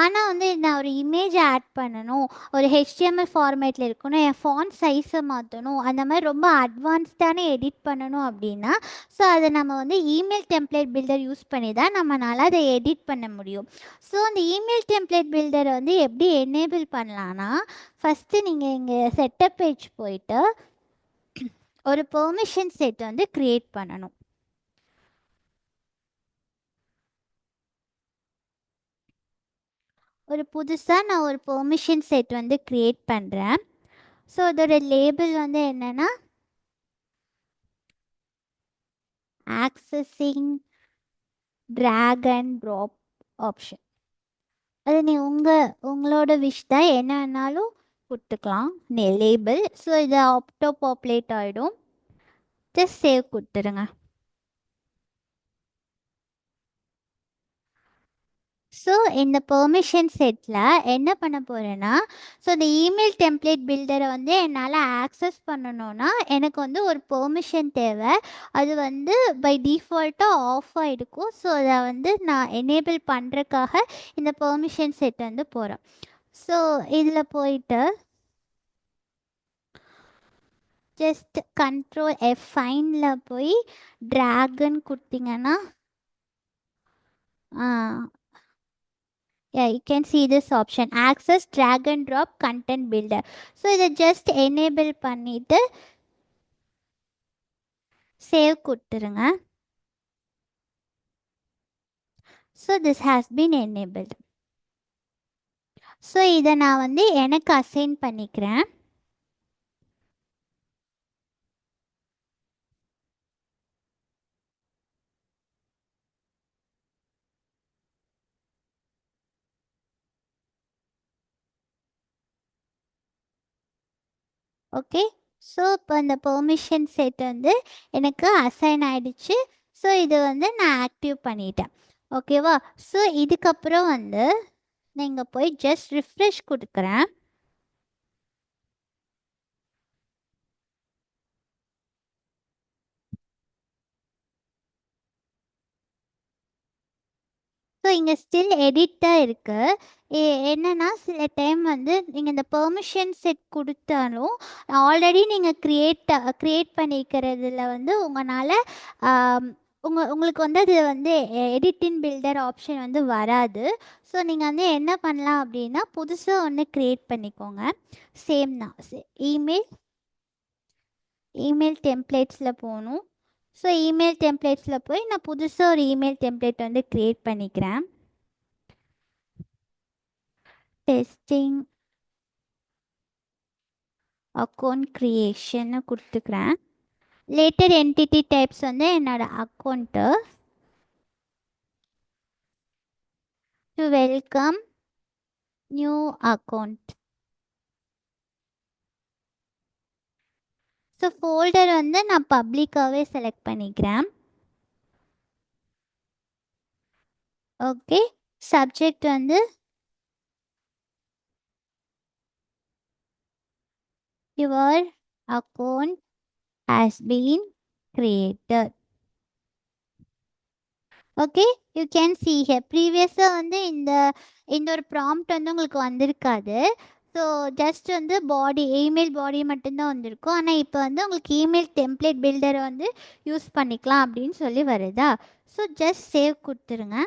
ஆனால் வந்து நான் ஒரு இமேஜ் ஆட் பண்ணணும், ஒரு HTML ஃபார்மேட்டில் இருக்கணும், என் ஃபாண்ட் சைஸை மாற்றணும், அந்த மாதிரி ரொம்ப அட்வான்ஸ்டான எடிட் பண்ணணும் அப்படின்னா ஸோ அதை நம்ம வந்து இமெயில் டெம்ப்ளேட் பில்டர் யூஸ் பண்ணி தான் நம்மளால் அதை எடிட் பண்ண முடியும். ஸோ அந்த இமெயில் டெம்ப்ளேட் பில்டரை வந்து எப்படி எனேபிள் பண்ணலான்னா, ஃபஸ்ட்டு நீங்கள் இங்கே செட்டப் பேஜ் போயிட்டு ஒரு பெர்மிஷன் செட் வந்து கிரியேட் பண்ணணும். புதுசாக நான் ஒரு பெர்மிஷன் செட் வந்து கிரியேட் பண்ணுறேன். ஸோ அதோட லேபிள் வந்து என்னென்னா accessing drag and drop option. அது நீ உங்களோட விஷ் தான், என்ன வேணாலும் கொடுத்துக்கலாம் லேபிள். ஸோ இது ஆப்டோ பாப்புலேட் ஆகிடும். ஜஸ்ட் சேவ் கொடுத்துருங்க. ஸோ இந்த பெர்மிஷன் செட்டில் என்ன பண்ண போகிறேன்னா, ஸோ இந்த இமெயில் டெம்ப்ளேட் பில்டரை வந்து என்னால் ஆக்சஸ் பண்ணணுன்னா எனக்கு வந்து ஒரு பெர்மிஷன் தேவை. அது வந்து பை டிஃபால்ட்டாக ஆஃப் ஆகிருக்கும். ஸோ அதை வந்து நான் எனேபிள் பண்ணுறதுக்காக இந்த பெர்மிஷன் செட் வந்து போகிறேன். ஸோ இதில் போயிட்டு ஜஸ்ட் கண்ட்ரோல் F5 போய் ட்ராகன் கொடுத்தீங்கன்னா yeah, you can see this option, access drag and drop content builder. So இதை just enable பண்ணிட்டு save கொடுத்துருங்க. So this has been enabled. So இதை நான் வந்து எனக்கு assign பண்ணிக்கிறேன். ஓகே. ஸோ இப்போ இந்த பெர்மிஷன் செட் வந்து எனக்கு அசைன் ஆகிடுச்சு. ஸோ இது வந்து நான் ஆக்டிவ் பண்ணிட்டேன். ஓகேவா? ஸோ இதுக்கப்புறம் வந்து நீங்கள் போய் ஜஸ்ட் ரிஃப்ரெஷ் கொடுக்குறேன். ஸோ இங்கே ஸ்டில் எடிட் தான் இருக்குது. என்னென்னா சில டைம் வந்து நீங்கள் இந்த பெர்மிஷன் செட் கொடுத்தாலும் ஆல்ரெடி நீங்கள் க்ரியேட் பண்ணிக்கிறதுல வந்து உங்களால் உங்களுக்கு வந்து அது வந்து எடிட்டிங் பில்டர் ஆப்ஷன் வந்து வராது. ஸோ நீங்கள் வந்து என்ன பண்ணலாம் அப்படின்னா புதுசாக ஒன்று க்ரியேட் பண்ணிக்கோங்க. சேம் தான், இமெயில் டெம்ப்ளேட்ஸில் போகணும். ஸோ இமெயில் டெம்ப்ளேட்ஸில் போய் நான் புதுசாக ஒரு இமெயில் டெம்ப்ளேட் வந்து க்ரியேட் பண்ணிக்கிறேன். டெஸ்டிங் அக்கௌண்ட் க்ரியேஷன்னு கொடுத்துக்கிறேன். லேட்டர் என்டிட்டி டைப்ஸ் வந்து என்னோடய account. To welcome new account. So folder வந்து நான் பப்ளிக்காகவே செலக்ட் பண்ணிக்கிறேன். ஓகே. சப்ஜெக்ட் வந்து your account has been created. Okay, you can see here ப்ரீவியஸாக வந்து இந்த ஒரு ப்ராம்ப்ட் வந்து உங்களுக்கு வந்திருக்காது. ஸோ ஜஸ்ட் வந்து இமெயில் பாடி மட்டும்தான் வந்திருக்கும். ஆனால் இப்போ வந்து உங்களுக்கு இமெயில் டெம்ப்ளேட் பில்டரை வந்து யூஸ் பண்ணிக்கலாம் அப்படின்னு சொல்லி வருதா. ஸோ ஜஸ்ட் சேவ் கொடுத்துருங்க.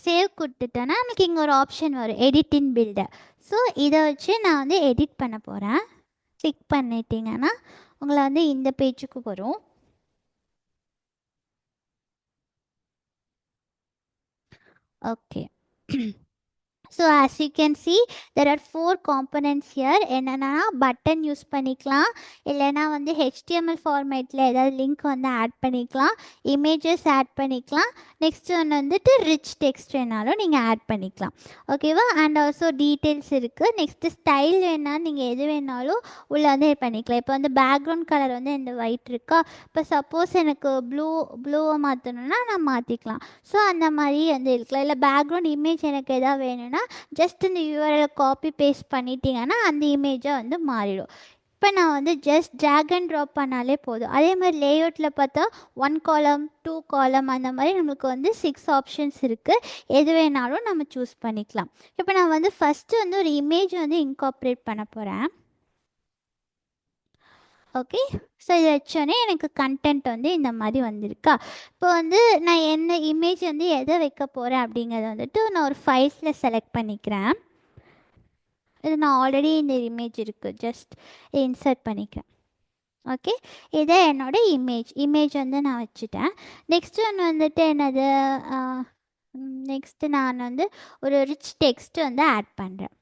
சேவ் கொடுத்துட்டோன்னா நமக்கு இங்கே ஒரு ஆப்ஷன் வரும், எடிட்டிங் பில்டர். ஸோ இதை வச்சு நான் வந்து எடிட் பண்ண போகிறேன். கிளிக் பண்ணிட்டீங்கன்னா உங்களை வந்து இந்த பேஜுக்கு வரும். Okay. So as you can see there are 4 components here. என்னென்னா பட்டன் யூஸ் பண்ணிக்கலாம், இல்லைனா வந்து ஹெச்டிஎம்எல் ஃபார்மேட்டில் ஏதாவது லிங்க் வந்து ஆட் பண்ணிக்கலாம், இமேஜஸ் ஆட் பண்ணிக்கலாம், நெக்ஸ்ட் ஒன்று வந்துட்டு ரிச் டெக்ஸ்ட் வேணாலும் நீங்கள் ஆட் பண்ணிக்கலாம். ஓகேவா? அண்ட் ஆல்சோ டீட்டெயில்ஸ் இருக்குது. நெக்ஸ்ட்டு ஸ்டைல் வேணாலும் நீங்கள் எது வேணாலும் உள்ளே வந்து இது பண்ணிக்கலாம். இப்போ வந்து பேக்ரவுண்ட் கலர் வந்து இந்த ஒயிட் இருக்கா, இப்போ சப்போஸ் எனக்கு ப்ளூவை மாற்றணுன்னா நான் மாற்றிக்கலாம். ஸோ அந்த மாதிரி வந்து இருக்கலாம். இல்லை பேக்ரவுண்ட் இமேஜ் எனக்கு எதாவது வேணும்னா ஜஸ்ட் இந்த யூஆர்எல் காப்பி பேஸ்ட் பண்ணிட்டீங்கன்னா அந்த இமேஜை வந்து மாறிடும். இப்போ நான் வந்து ஜஸ்ட் ட்ராக் அண்ட் ட்ராப் பண்ணாலே போதும். அதே மாதிரி லேஅவுட்டில் பார்த்தா 1 காலம் 2 காலம் அந்த மாதிரி நமக்கு வந்து 6 ஆப்ஷன்ஸ் இருக்குது. எது வேணாலும் நம்ம சூஸ் பண்ணிக்கலாம். இப்போ நான் வந்து ஃபஸ்ட்டு வந்து ஒரு இமேஜ் வந்து இன்கார்ப்ரேட் பண்ண போகிறேன். ஓகே. ஸோ இதை வச்சோடனே எனக்கு கண்டென்ட் வந்து இந்த மாதிரி வந்திருக்கா. இப்போ வந்து நான் என்ன இமேஜ் வந்து எதை வைக்க போகிறேன் அப்படிங்கிறத வந்துட்டு நான் ஒரு ஃபைல்ஸில் செலக்ட் பண்ணிக்கிறேன். இது நான் ஆல்ரெடி இந்த இமேஜ் இருக்குது, ஜஸ்ட் இன்சர்ட் பண்ணிக்கிறேன். ஓகே. இதை என்னோடய இமேஜ் வந்து நான் வச்சுட்டேன். நெக்ஸ்ட் ஒன்று வந்துட்டு என்னது, நெக்ஸ்ட்டு நான் வந்து ஒரு ரிச் டெக்ஸ்ட் வந்து ஆட் பண்ணுறேன்.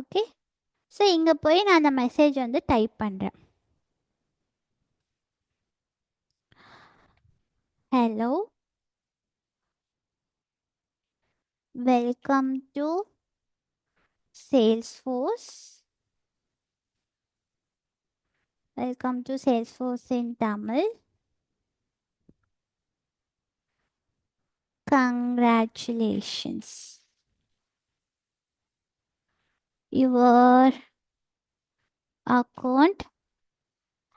ஓகே. ஸோ இங்கே போய் நான் அந்த மெசேஜ் வந்து டைப் பண்ணுறேன். Hello, welcome to Salesforce. Welcome to Salesforce in Tamil. Congratulations. Your account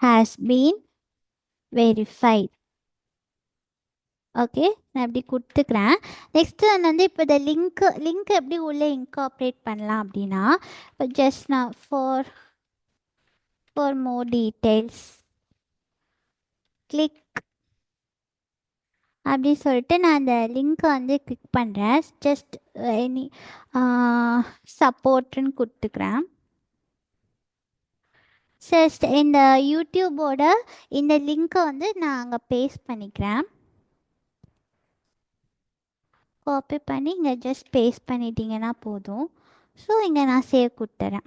has been verified. Okay. நான் இப்படி கொடுத்துக்கிறேன். நெக்ஸ்ட்டு நான் வந்து இப்போ இந்த லிங்க் எப்படி உள்ளே இன்கார்ப்ரேட் பண்ணலாம் அப்படின்னா, இப்போ ஜஸ்ட் நான் ஃபார் மோர் டீட்டெயில்ஸ் கிளிக் அப்படி சொல்லிட்டு நான் அந்த லிங்க்கை வந்து கிளிக் பண்ணுறேன். ஜஸ்ட் எனி சப்போர்ட்டுன்னு கொடுத்துக்கிறேன். ஜஸ்ட் இந்த யூடியூபோட இந்த லிங்க்கை வந்து நான் அங்கே பேஸ்ட் பண்ணிக்கிறேன். காப்பி பண்ணி இங்கே ஜஸ்ட் பேஸ்ட் பண்ணிட்டீங்கன்னா போதும். ஸோ இங்கே நான் சேவ் கொடுத்துறேன்.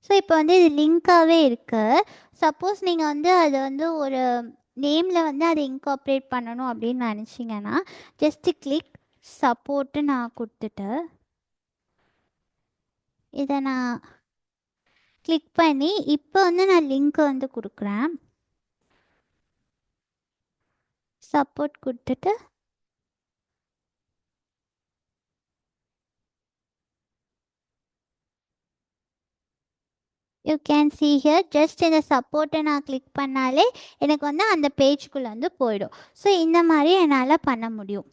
ஸோ இப்போ வந்து இது லிங்க்காகவே இருக்குது. சப்போஸ் நீங்கள் வந்து அது வந்து ஒரு நேமில் வந்து அதை இன்கார்ப்ரேட் பண்ணணும் அப்படின்னு நினச்சிங்கன்னா ஜஸ்ட்டு கிளிக் சப்போர்ட்டு நான் கொடுத்துட்டு இதை நான் கிளிக் பண்ணி இப்போ வந்து நான் லிங்க்கை வந்து கொடுக்குறேன். சப்போர்ட் கொடுத்துட்டு you can see here just இந்த சப்போர்ட்டை நான் கிளிக் பண்ணாலே எனக்கு வந்து அந்த பேஜ்குள்ளே வந்து போயிடும். ஸோ இந்த மாதிரி என்னால் பண்ண முடியும்.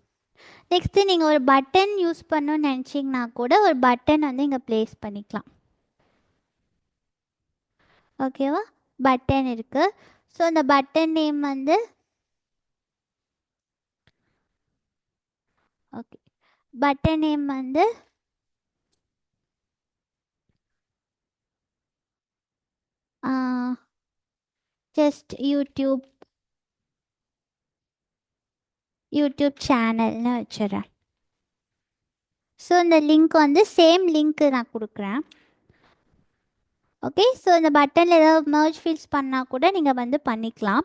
நெக்ஸ்ட்டு நீங்கள் ஒரு பட்டன் யூஸ் பண்ணணும்னு நினச்சிங்கன்னா கூட ஒரு பட்டன் வந்து இங்கே ப்ளேஸ் பண்ணிக்கலாம். ஓகேவா? பட்டன் இருக்குது. ஸோ இந்த பட்டன் நேம் வந்து ஓகே, பட்டன் நேம் வந்து ஜஸ்ட் யூடியூப் சேனல்னு வச்சுறேன். ஸோ இந்த லிங்க் வந்து சேம் லிங்க்கு நான் கொடுக்குறேன். ஓகே. ஸோ இந்த பட்டனில் ஏதாவது மர்ஜ் ஃபீல்ட்ஸ் பண்ணால் கூட நீங்கள் வந்து பண்ணிக்கலாம்.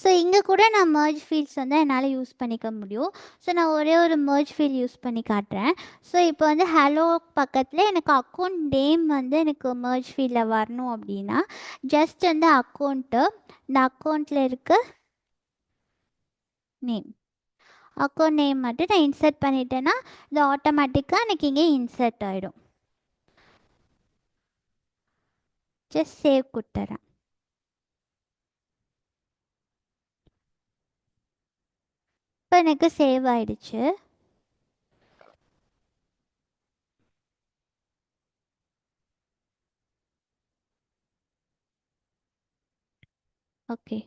ஸோ இங்கே கூட நான் மர்ஜ் ஃபீல்ட்ஸ் வந்து என்னால் யூஸ் பண்ணிக்க முடியும். ஸோ நான் ஒரே ஒரு மர்ஜ் ஃபீல்ட் யூஸ் பண்ணி காட்டுறேன். ஸோ இப்போ வந்து ஹலோ பக்கத்தில் எனக்கு அக்கௌண்ட் நேம் வந்து எனக்கு மர்ஜ் ஃபீல்டில் வரணும் அப்படின்னா ஜஸ்ட் வந்து அக்கௌண்ட்டு இந்த அக்கௌண்ட்டில் இருக்க நேம் அக்கௌண்ட் நேம் மட்டும் நான் இன்சர்ட் பண்ணிட்டேன்னா இது ஆட்டோமேட்டிக்காக எனக்கு இங்கே இன்சர்ட் ஆகிடும். ஜஸ்ட் சேவ் கொடுத்துறேன். இப்போ எனக்கு சேவ் ஆயிடுச்சு. ஓகே.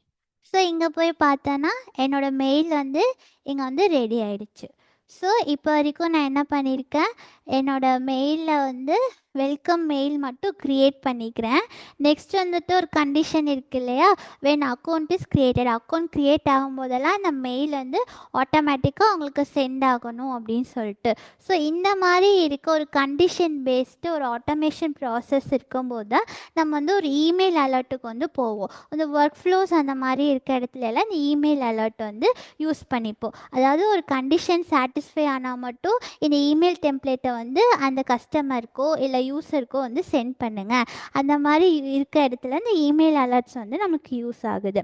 ஸோ இங்கே போய் பார்த்தேன்னா என்னோடய மெயில் வந்து இங்கே வந்து ரெடி ஆயிடுச்சு. ஸோ இப்போ வரைக்கும் நான் என்ன பண்ணியிருக்கேன், என்னோடய மெயிலில் வந்து வெல்கம் மெயில் மட்டும் க்ரியேட் பண்ணிக்கிறேன். நெக்ஸ்ட் வந்துட்டு ஒரு கண்டிஷன் இருக்குது இல்லையா, when account is created, account create ஆகும்போதெல்லாம் அந்த மெயில் வந்து ஆட்டோமேட்டிக்காக உங்களுக்கு சென்ட் ஆகணும் அப்படின்னு சொல்லிட்டு. ஸோ இந்த மாதிரி இருக்க ஒரு கண்டிஷன் பேஸ்டு ஒரு ஆட்டோமேஷன் ப்ராசஸ் இருக்கும்போது தான் நம்ம வந்து ஒரு இமெயில் அலர்ட்டுக்கு வந்து போவோம். அந்த ஒர்க் ஃப்ளோஸ் அந்த மாதிரி இருக்க இடத்துல எல்லாம் இந்த இமெயில் அலர்ட் வந்து யூஸ் பண்ணிப்போம். அதாவது ஒரு கண்டிஷன் சாட்டிஸ்ஃபை ஆனால் மட்டும் இந்த இமெயில் டெம்ப்ளேட்டை வந்து அந்த கஸ்டமருக்கோ இல்லை யூஸருக்கோ வந்து சென்ட் பண்ணுங்கள். அந்த மாதிரி இருக்க இடத்துல இந்த இமெயில் அலர்ட்ஸ் வந்து நமக்கு யூஸ் ஆகுது.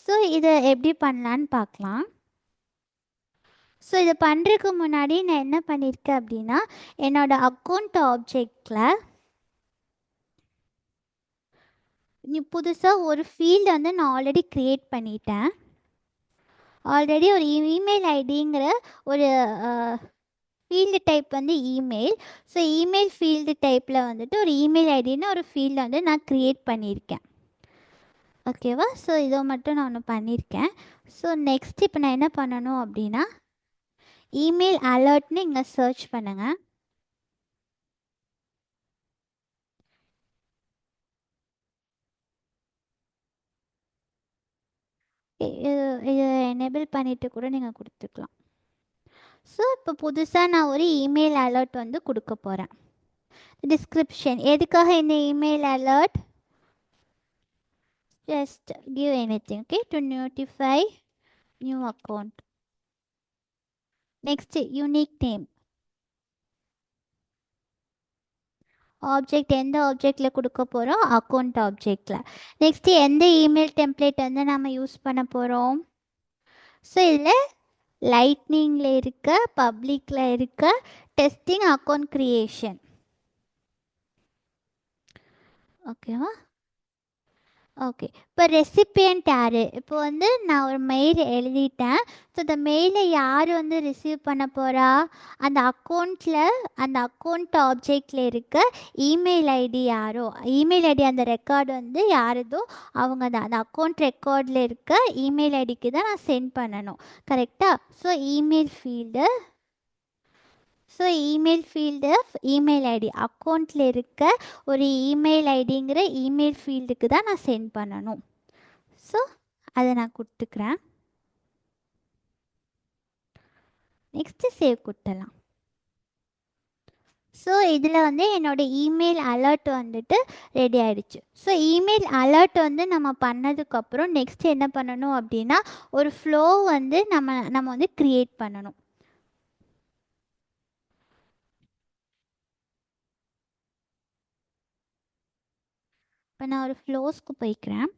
ஸோ இதை எப்படி பண்ணலான்னு பார்க்கலாம். ஸோ இதை பண்ணுறதுக்கு முன்னாடி நான் என்ன பண்ணியிருக்கேன் அப்படின்னா, என்னோடய அக்கௌண்ட் ஆப்ஜெக்டில் புதுசாக ஒரு ஃபீல்டு வந்து நான் ஆல்ரெடி க்ரியேட் பண்ணிட்டேன். ஆல்ரெடி ஒரு இமெயில் ஐடிங்கிற ஒரு ஃபீல்டு டைப் வந்து இமெயில். ஸோ இமெயில் ஃபீல்டு டைப்பில் வந்துட்டு ஒரு இமெயில் ஐடின்னு ஒரு ஃபீல்டை வந்து நான் க்ரியேட் பண்ணியிருக்கேன். ஓகேவா? ஸோ இதை மட்டும் நான் ஒன்று பண்ணியிருக்கேன். ஸோ நெக்ஸ்ட் இப்போ நான் என்ன பண்ணணும் அப்படின்னா, இமெயில் அலர்ட்னு இங்கே சர்ச் பண்ணுங்கள். இது எனேபிள் பண்ணிவிட்டு கூட நீங்கள் கொடுத்துக்கலாம். ஸோ இப்போ புதுசாக நான் ஒரு இமெயில் அலர்ட் வந்து கொடுக்க போகிறேன். டிஸ்கிரிப்ஷன் எதுக்காக இந்த email alert, just give anything, okay, to notify new account. Next, unique name, object எந்த ஆப்ஜெக்டில் கொடுக்க போகிறோம், அக்கௌண்ட் ஆப்ஜெக்டில். நெக்ஸ்ட்டு எந்த இமெயில் டெம்ப்ளேட் வந்து நம்ம யூஸ் பண்ண போகிறோம். ஸோ இதில் லைட்னிங்கில் இருக்க, பப்ளிக்கில் இருக்க, டெஸ்டிங், அக்கௌண்ட் க்ரியேஷன். ஓகேவா? ஓகே. இப்போ ரெசிபியன்ட் யார், இப்போ வந்து நான் ஒரு மெயில் எழுதிட்டேன். ஸோ இந்த மெயிலை யார் வந்து ரிசீவ் பண்ண போகிறா, அந்த அக்கௌண்ட்டில் அந்த அக்கௌண்ட் ஆப்ஜெக்டில் இருக்க இமெயில் ஐடி யாரோ, இமெயில் ஐடி அந்த ரெக்கார்டு வந்து யாருதோ அவங்க தான், அந்த அக்கௌண்ட் ரெக்கார்டில் இருக்க இமெயில் ஐடிக்கு தான் நான் சென்ட் பண்ணணும். கரெக்டாக? So email field, so email field email ID அக்கௌண்ட்டில் இருக்க ஒரு இமெயில் ஐடிங்கிற இமெயில் ஃபீல்டுக்கு தான் நான் சென்ட் பண்ணணும். ஸோ அதை நான் கொடுத்துக்கிறேன். நெக்ஸ்ட்டு சேவ் கொடுத்துடலாம். ஸோ இதில் வந்து என்னோடய இமெயில் அலர்ட் வந்துட்டு ரெடி ஆகிடுச்சு. ஸோ இமெயில் அலர்ட் வந்து நம்ம பண்ணதுக்கப்புறம் நெக்ஸ்ட் என்ன பண்ணணும் அப்படின்னா, ஒரு ஃப்ளோ வந்து நம்ம வந்து க்ரியேட் பண்ணணும். இப்போ நான் ஒரு ஃப்ளோஸ்க்கு போய்க்கிறேன்.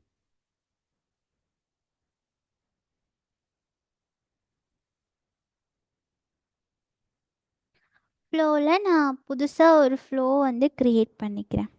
ஃப்ளோவில் நான் புதுசாக ஒரு ஃப்ளோ வந்து க்ரியேட் பண்ணிக்கிறேன்.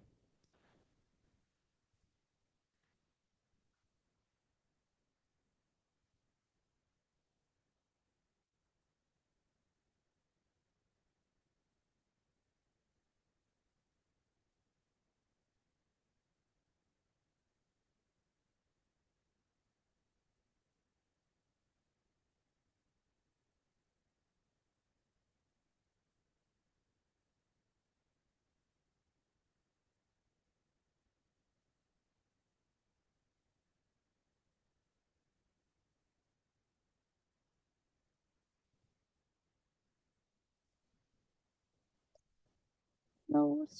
ஃப்ளோஸ்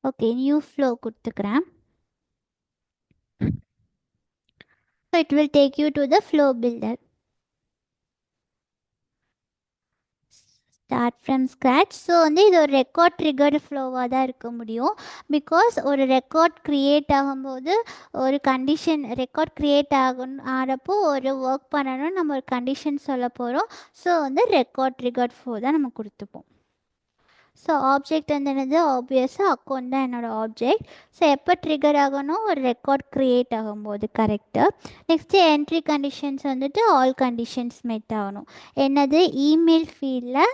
ஓகே, நியூ ஃப்ளோ கொடுத்துக்கிறேன். So it will take you to the flow builder. Start from scratch. So வந்து இது ஒரு ரெக்கார்ட் ட்ரிகர்டு ஃப்ளோவாக தான் இருக்க முடியும். பிகாஸ் ஒரு ரெக்கார்ட் க்ரியேட் ஆகும்போது ஒரு கண்டிஷன் ரெக்கார்ட் க்ரியேட் ஆகிறப்போ ஒரு ஒர்க் பண்ணணும், நம்ம ஒரு கண்டிஷன் சொல்ல போகிறோம். ஸோ வந்து ரெக்கார்ட் ட்ரிகர்ட் ஃப்ளோ தான் நம்ம கொடுத்துப்போம். ஸோ ஆப்ஜெக்ட் வந்து என்னது, ஆப்வியஸாக அக்கௌண்ட் தான் என்னோடய ஆப்ஜெக்ட். ஸோ எப்போ ட்ரிகர் ஆகணும், ஒரு ரெக்கார்ட் க்ரியேட் ஆகும்போது. கரெக்டு. நெக்ஸ்ட்டு என்ட்ரி கண்டிஷன்ஸ் வந்துட்டு ஆல் கண்டிஷன்ஸ் மெட் ஆகணும். என்னது, இமெயில் ஃபீல்டில்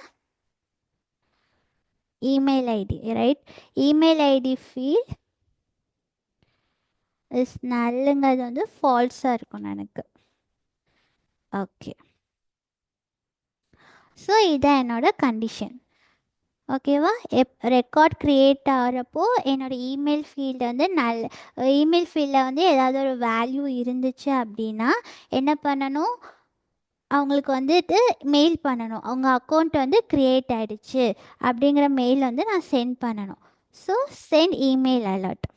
email ID, right? Email ID field is nullங்கிறது வந்து ஃபால்ஸாக இருக்கணும் எனக்கு. ஓகே, ஸோ இதான் என்னோட கண்டிஷன். ஓகேவா? ரெக்கார்ட் க்ரியேட் ஆகிறப்போ என்னோடய இமெயில் ஃபீல்டு வந்து இமெயில் ஃபீல்டில் வந்து ஏதாவது ஒரு வேல்யூ இருந்துச்சு அப்படின்னா என்ன பண்ணணும், அவங்களுக்கு வந்துட்டு மெயில் பண்ணணும், அவங்க அக்கௌண்ட் வந்து க்ரியேட் ஆகிடுச்சு அப்படிங்கிற மெயில் வந்து நான் சென்ட் பண்ணணும். So send email alert.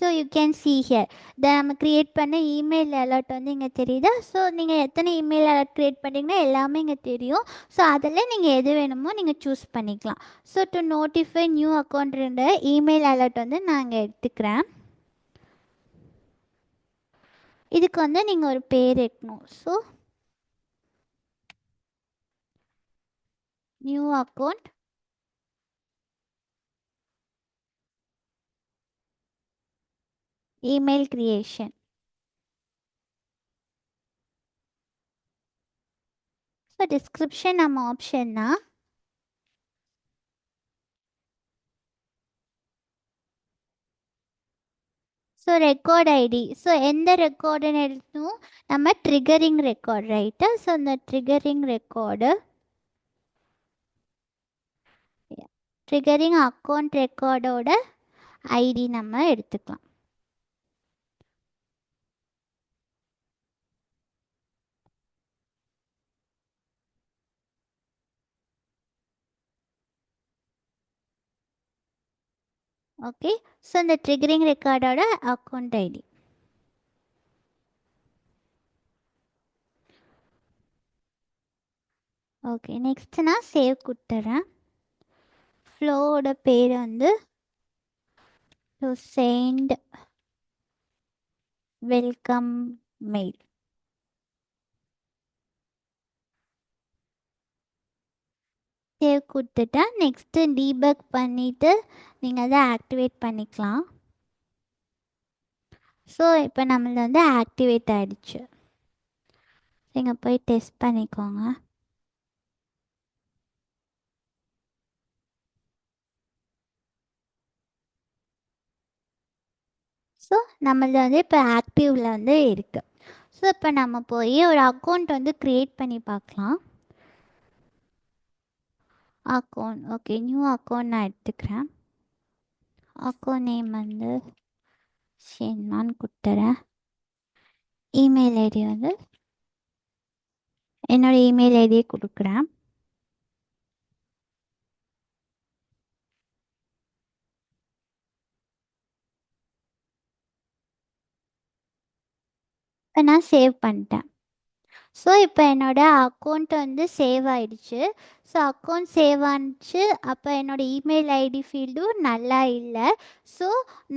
So you can see here நம்ம க்ரியேட் பண்ண இமெயில் அலர்ட் வந்து இங்கே தெரியுதா? ஸோ நீங்கள் எத்தனை இமெயில் அலர்ட் க்ரியேட் பண்ணிங்கன்னா எல்லாமே இங்கே தெரியும். ஸோ அதில் நீங்கள் எது வேணுமோ நீங்கள் சூஸ் பண்ணிக்கலாம். ஸோ டு நோட்டிஃபை நியூ அக்கௌண்ட்ன்ற இமெயில் அலர்ட் வந்து நான் இங்கே எடுத்துக்கிறேன். இதுக்கு வந்து நீங்கள் ஒரு பேர் வைக்கணும். So new account email creation. So description நம்ம ஆப்ஷன் தான். ஸோ ரெக்கார்ட் ஐடி, ஸோ எந்த ரெக்கார்டுன்னு எடுத்தும் நம்ம ட்ரிகரிங் ரெக்கார்ட், ரைட்டா? ஸோ இந்த ட்ரிகரிங் ரெக்கார்டு ட்ரிகரிங் அக்கௌண்ட் ரெக்கார்டோட ஐடி நம்ம எடுத்துக்கலாம். ஓகே, ஸோ இந்த ட்ரிகரிங் ரெக்கார்டோட அக்கௌண்ட் ஐடி. ஓகே, நெக்ஸ்ட் நான் சேவ் கொடுத்துட்றேன். ஃப்ளோவோட பேர் வந்து to send welcome mail. Save கொடுத்துட்டா நெக்ஸ்ட்டு டீபக் பண்ணிவிட்டு நீங்கள் அதை ஆக்டிவேட் பண்ணிக்கலாம். ஸோ இப்போ நம்மளது வந்து ஆக்டிவேட் ஆகிடுச்சு. நீங்கள் போய் டெஸ்ட் பண்ணிக்கோங்க. ஸோ நம்மளது வந்து இப்போ ஆக்டிவில் வந்து இருக்குது. ஸோ இப்போ நம்ம போய் ஒரு அக்கௌண்ட் வந்து க்ரியேட் பண்ணி பார்க்கலாம். அக்கௌண்ட், ஓகே, நியூ அக்கௌண்ட் நான் எடுத்துக்கிறேன். அக்கௌண்ட் நேம் வந்து ஷென்னான்னு கொடுத்துறேன். இமெயில் ஐடி வந்து என்னோடய இமெயில் ஐடியை கொடுக்குறேன். இப்போ நான் சேவ் பண்ணிட்டேன். ஸோ இப்போ என்னோடய அக்கௌண்ட் வந்து சேவ் ஆகிடுச்சு. ஸோ அக்கௌண்ட் சேவ் ஆனிச்சு. அப்போ என்னோடய இமெயில் ஐடி ஃபீல்டும் நல்லா இல்லை. ஸோ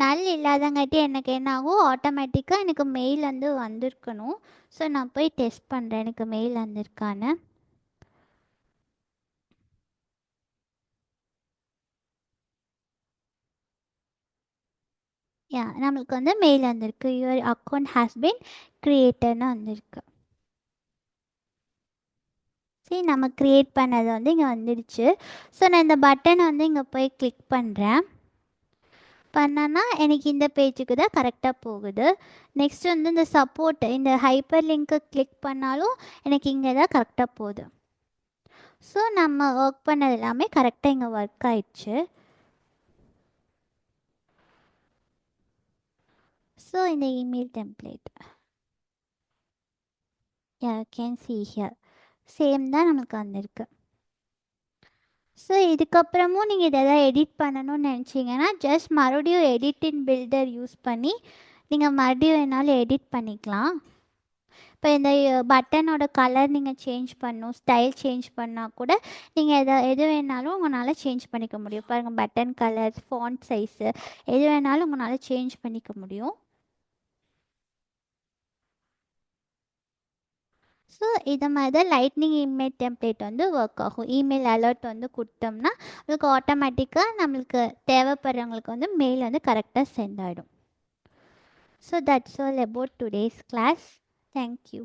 நல் இல்லாதங்காட்டி எனக்கு என்ன ஆகும், ஆட்டோமேட்டிக்காக எனக்கு மெயில் வந்து வந்திருக்கணும். ஸோ நான் போய் டெஸ்ட் பண்ணுறேன் எனக்கு மெயில் வந்திருக்கான்னு. யா, நம்மளுக்கு வந்து மெயில் வந்திருக்கு, யுவர் அக்கௌண்ட் ஹாஸ் பின் க்ரியேட்டட்னு வந்திருக்கு. சரி, நம்ம க்ரியேட் பண்ணது வந்து இங்கே வந்துடுச்சு. ஸோ நான் இந்த பட்டனை வந்து இங்கே போய் கிளிக் பண்ணுறேன். பண்ணனா எனக்கு இந்த பேஜுக்கு தான் கரெக்டாக போகுது. நெக்ஸ்ட் வந்து இந்த சப்போர்ட், இந்த ஹைப்பர் லிங்க்கை கிளிக் பண்ணாலும் எனக்கு இங்கே தான் கரெக்டாக போகுது. ஸோ நம்ம ஒர்க் பண்ணது எல்லாமே கரெக்டாக இங்கே ஒர்க் ஆயிடுச்சு. ஸோ இந்த email template can see here same தான் நமக்கு வந்திருக்கு. ஸோ இதுக்கப்புறமும் நீங்கள் இதை எதாவது எடிட் பண்ணணும்னு நினச்சிங்கன்னா ஜஸ்ட் மறுபடியும் எடிட் இன் பில்டர் யூஸ் பண்ணி நீங்கள் மறுபடியும் வேணாலும் எடிட் பண்ணிக்கலாம். இப்போ இந்த பட்டனோட கலர் நீங்கள் சேஞ்ச் பண்ணணும், ஸ்டைல் சேஞ்ச் பண்ணால் கூட நீங்கள் எது வேணாலும் உங்களால் சேஞ்ச் பண்ணிக்க முடியும். பாருங்கள், பட்டன் கலர், ஃபாண்ட் சைஸு எது வேணாலும் உங்களால் சேஞ்ச் பண்ணிக்க முடியும். ஸோ இதை மாதிரி தான் லைட்னிங் இமெயில் டெம்ப்ளேட் வந்து ஒர்க் ஆகும். இமெயில் அலர்ட் வந்து கொடுத்தோம்னா அதுக்கு ஆட்டோமேட்டிக்காக நம்மளுக்கு தேவைப்படுறவங்களுக்கு வந்து மெயில் வந்து கரெக்டாக சென்ட் ஆகிடும். So that's all about today's class. Thank you.